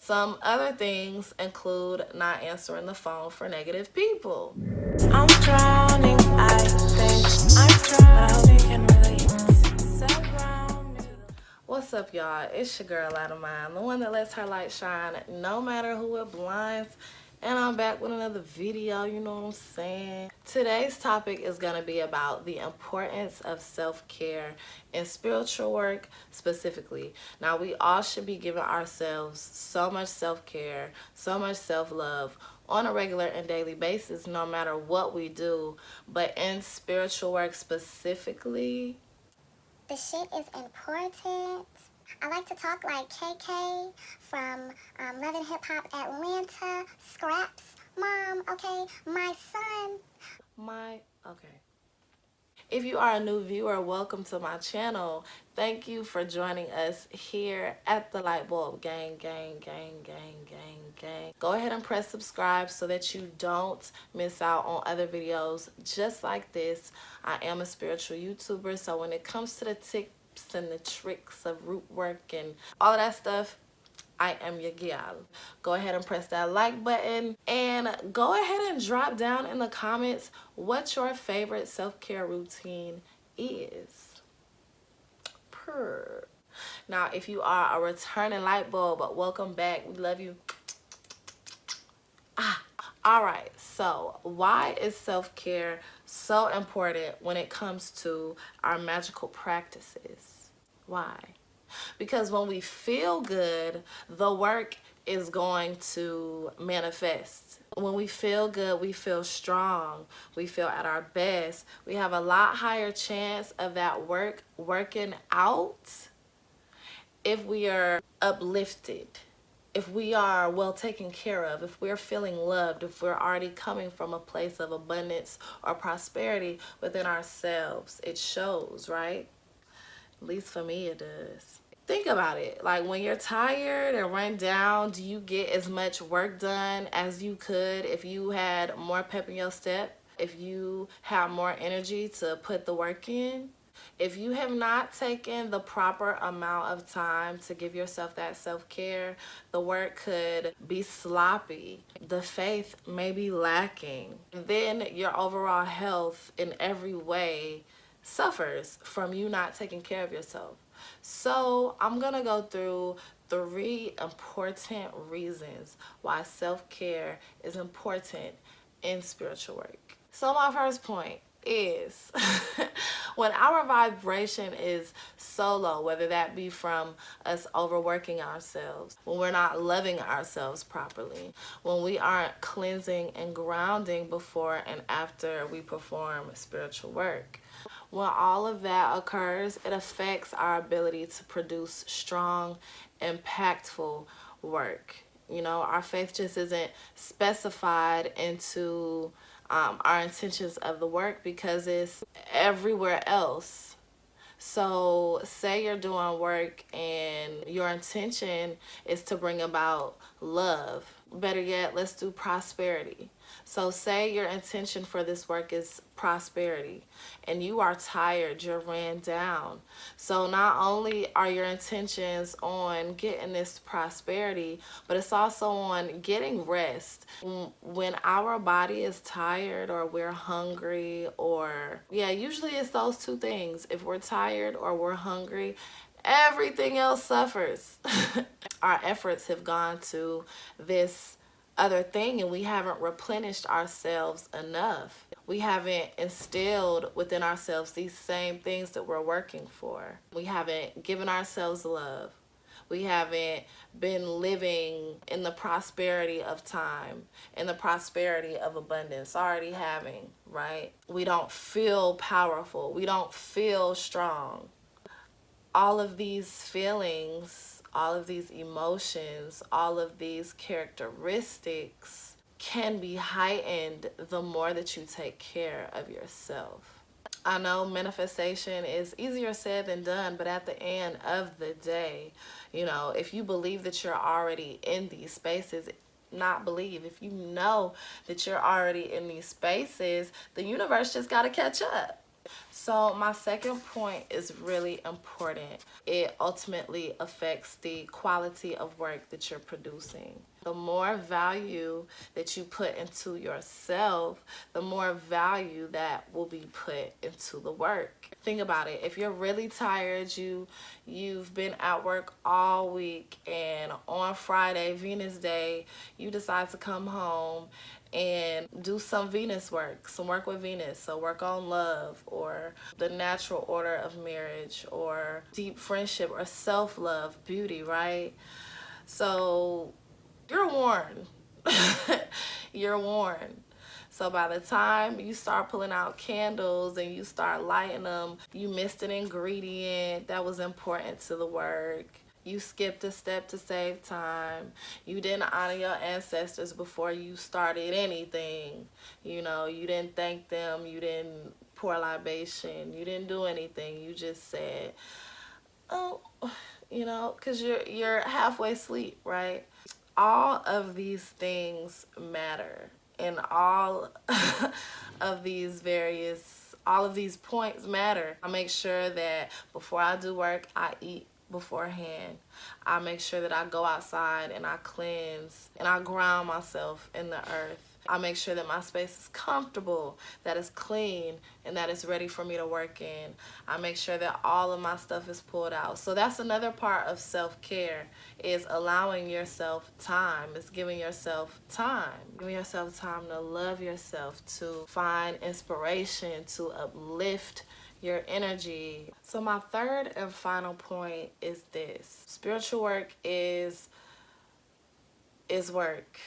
Some other things include not answering the phone for negative people. I'm drowning, I think I'm drowning, I hope you can relate. Surround me. What's up, y'all? It's your girl out of mine, the one that lets her light shine no matter who it blinds. And I'm back with another video, you know what I'm saying? Today's topic is going to be about the importance of self-care in spiritual work specifically. Now, we all should be giving ourselves so much self-care, so much self-love on a regular and daily basis, no matter what we do. But in spiritual work specifically, the shit is important. I like to talk like KK from Love and Hip Hop Atlanta, Scraps, Mom, okay, my son. okay. If you are a new viewer, welcome to my channel. Thank you for joining us here at the Lightbulb Gang. Go ahead and press subscribe so that you don't miss out on other videos just like this. I am a spiritual YouTuber, so when it comes to the tips and the tricks of root work and all of that stuff, I am your gal. Go ahead and press that like button and go ahead and drop down in the comments what your favorite self-care routine is. Purr. Now, if you are a returning light bulb, welcome back. We love you. All right, so why is self-care so important when it comes to our magical practices? Why? Because when we feel good, the work is going to manifest. When we feel good, we feel strong, we feel at our best. We have a lot higher chance of that work working out if we are uplifted, if we are well taken care of, if we're feeling loved, if we're already coming from a place of abundance or prosperity within ourselves. It shows, right? At least for me it does. Think about it. Like, when you're tired and run down, do you get as much work done as you could if you had more pep in your step? If you have more energy to put the work in? If you have not taken the proper amount of time to give yourself that self-care, the work could be sloppy. The faith may be lacking. Then your overall health in every way suffers from you not taking care of yourself. So I'm gonna go through 3 important reasons why self-care is important in spiritual work. So my first point is when our vibration is so low, whether that be from us overworking ourselves, when we're not loving ourselves properly, when we aren't cleansing and grounding before and after we perform spiritual work. When all of that occurs, it affects our ability to produce strong, impactful work. You know, our faith just isn't specified into our intentions of the work because it's everywhere else. So say you're doing work and your intention is to bring about love. Better yet, let's do prosperity. So say your intention for this work is prosperity and you are tired, you're ran down. So not only are your intentions on getting this prosperity, but it's also on getting rest. When our body is tired or we're hungry, or usually it's those 2 things. If we're tired or we're hungry, everything else suffers. Our efforts have gone to this other thing and we haven't replenished ourselves enough. We haven't instilled within ourselves these same things that we're working for. We haven't given ourselves love. We haven't been living in the prosperity of time, in the prosperity of abundance, already having, right? We don't feel powerful. We don't feel strong. All of these feelings, all of these emotions, all of these characteristics can be heightened the more that you take care of yourself. I know manifestation is easier said than done, but at the end of the day, you know, if you believe that you're already in these spaces, not believe, if you know that you're already in these spaces, the universe just got to catch up. So, my second point is really important. It ultimately affects the quality of work that you're producing. The more value that you put into yourself, the more value that will be put into the work. Think about it. If you're really tired, you've been at work all week, and on Friday, Venus Day, you decide to come home and do some Venus work, some work with Venus. So work on love or the natural order of marriage or deep friendship or self-love, beauty, right? So you're worn. You're worn. So by the time you start pulling out candles and you start lighting them, you missed an ingredient that was important to the work. You skipped a step to save time. You didn't honor your ancestors before you started anything. You know, you didn't thank them. You didn't pour libation. You didn't do anything. You just said, oh, you know, because you're halfway asleep, right? All of these things matter, and all of these points matter. I make sure that before I do work, I eat beforehand. I make sure that I go outside and I cleanse and I ground myself in the earth. I make sure that my space is comfortable, that it's clean, and that it's ready for me to work in. I make sure that all of my stuff is pulled out. So that's another part of self-care, is allowing yourself time. It's giving yourself time. Giving yourself time to love yourself, to find inspiration, to uplift your energy. So my third and final point is this. Spiritual work is work.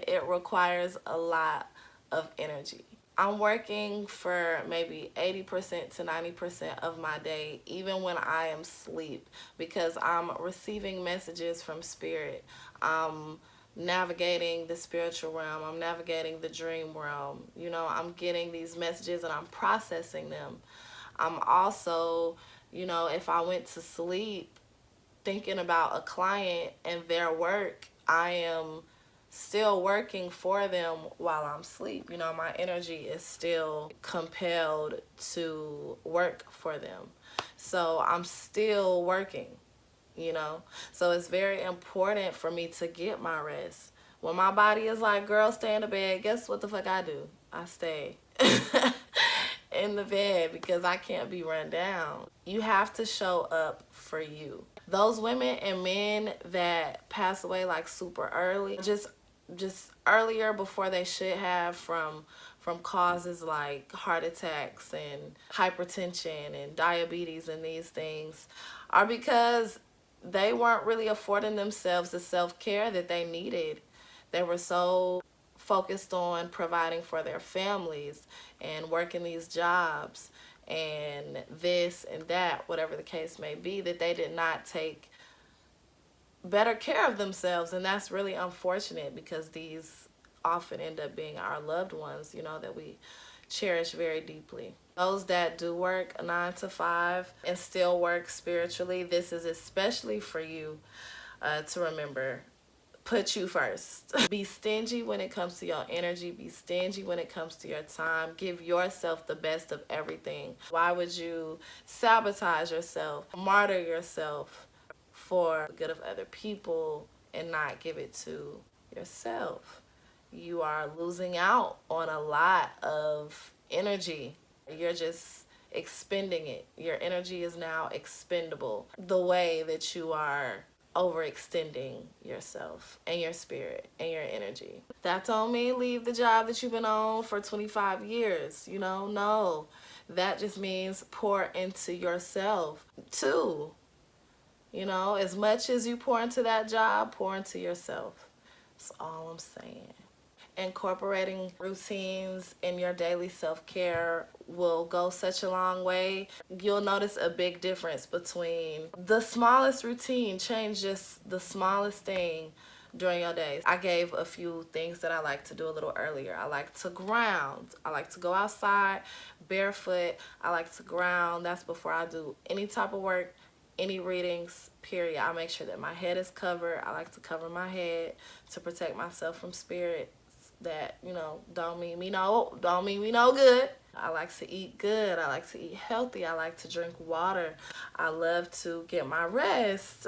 It requires a lot of energy. I'm working for maybe 80% to 90% of my day, even when I am asleep, because I'm receiving messages from spirit. I'm navigating the spiritual realm. I'm navigating the dream realm. You know, I'm getting these messages and I'm processing them. I'm also, you know, if I went to sleep thinking about a client and their work, I am still working for them while I'm asleep. You know, my energy is still compelled to work for them. So I'm still working, you know. So it's very important for me to get my rest. When my body is like, girl, stay in the bed, guess what the fuck I do? I stay in the bed because I can't be run down. You have to show up for you. Those women and men that pass away like super early, just earlier before they should have, from causes like heart attacks and hypertension and diabetes and these things, are because they weren't really affording themselves the self-care that they needed. They were so focused on providing for their families and working these jobs and this and that, whatever the case may be, that they did not take better care of themselves. And that's really unfortunate, because these often end up being our loved ones, you know, that we cherish very deeply. Those that do work a 9 to 5 and still work spiritually, this is especially for you to remember. Put you first. Be stingy when it comes to your energy. Be stingy when it comes to your time. Give yourself the best of everything. Why would you sabotage yourself, martyr yourself for the good of other people and not give it to yourself? You are losing out on a lot of energy. You're just expending it. Your energy is now expendable the way that you are overextending yourself and your spirit and your energy. That don't mean leave the job that you've been on for 25 years, you know? No. That just means pour into yourself too. You know, as much as you pour into that job, pour into yourself. That's all I'm saying. Incorporating routines in your daily self-care will go such a long way. You'll notice a big difference between the smallest routine. Change just the smallest thing during your days. I gave a few things that I like to do a little earlier. I like to ground. I like to go outside barefoot. I like to ground. That's before I do any type of work, any readings, period. I make sure that my head is covered. I like to cover my head to protect myself from spirit that, don't mean me no good. I like to eat good. I like to eat healthy. I like to drink water. I love to get my rest.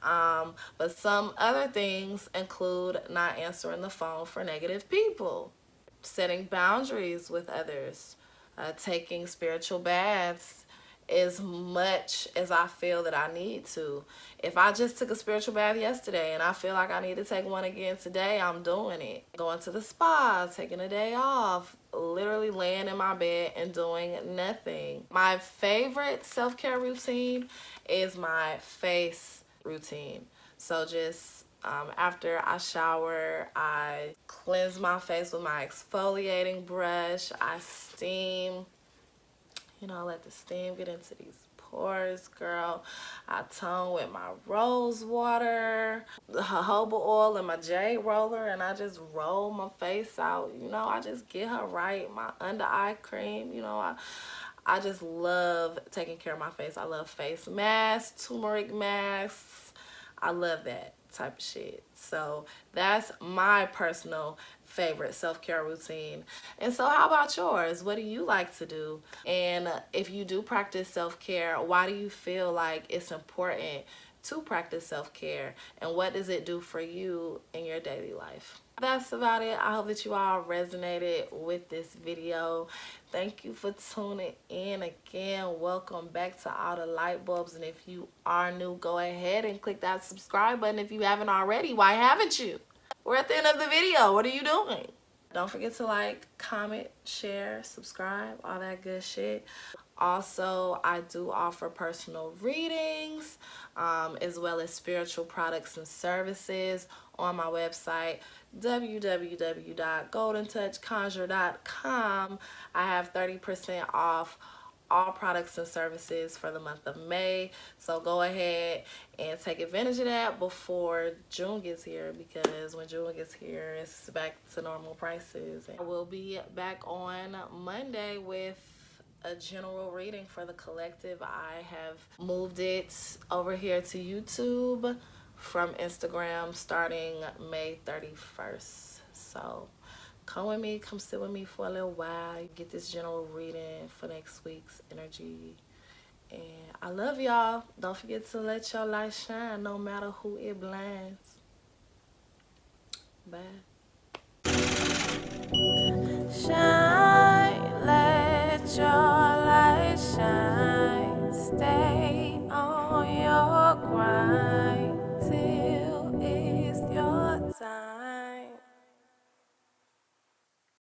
But some other things include not answering the phone for negative people, setting boundaries with others, taking spiritual baths as much as I feel that I need to. If I just took a spiritual bath yesterday and I feel like I need to take one again today, I'm doing it. Going to the spa, taking a day off, literally laying in my bed and doing nothing. My favorite self-care routine is my face routine. So just after I shower, I cleanse my face with my exfoliating brush. I steam, let the steam get into these pores, girl. I tone with my rose water, the jojoba oil, and my jade roller, and I just roll my face out. I just get her right. My under eye cream, I just love taking care of my face. I love face masks, turmeric masks. I love that type of shit. So that's my personal favorite self-care routine. And so how about yours? What do you like to do? And if you do practice self-care, why do you feel like it's important to practice self-care? And what does it do for you in your daily life? That's about it. I hope that you all resonated with this video. Thank you for tuning in again. Welcome back to All the Light Bulbs. And if you are new, go ahead and click that subscribe button. If you haven't already, why haven't you? We're at the end of the video. What are you doing? Don't forget to like, comment, share, subscribe, all that good shit. Also, I do offer personal readings as well as spiritual products and services on my website, www.goldentouchconjure.com. I have 30% off all products and services for the month of May. So go ahead and take advantage of that before June gets here, because when June gets here, it's back to normal prices. And we'll be back on Monday with a general reading for the collective. I have moved it over here to YouTube from Instagram starting May 31st. So come with me, come sit with me for a little while. Get this general reading for next week's energy. And I love y'all. Don't forget to let your light shine no matter who it blinds. Bye. Shine, let your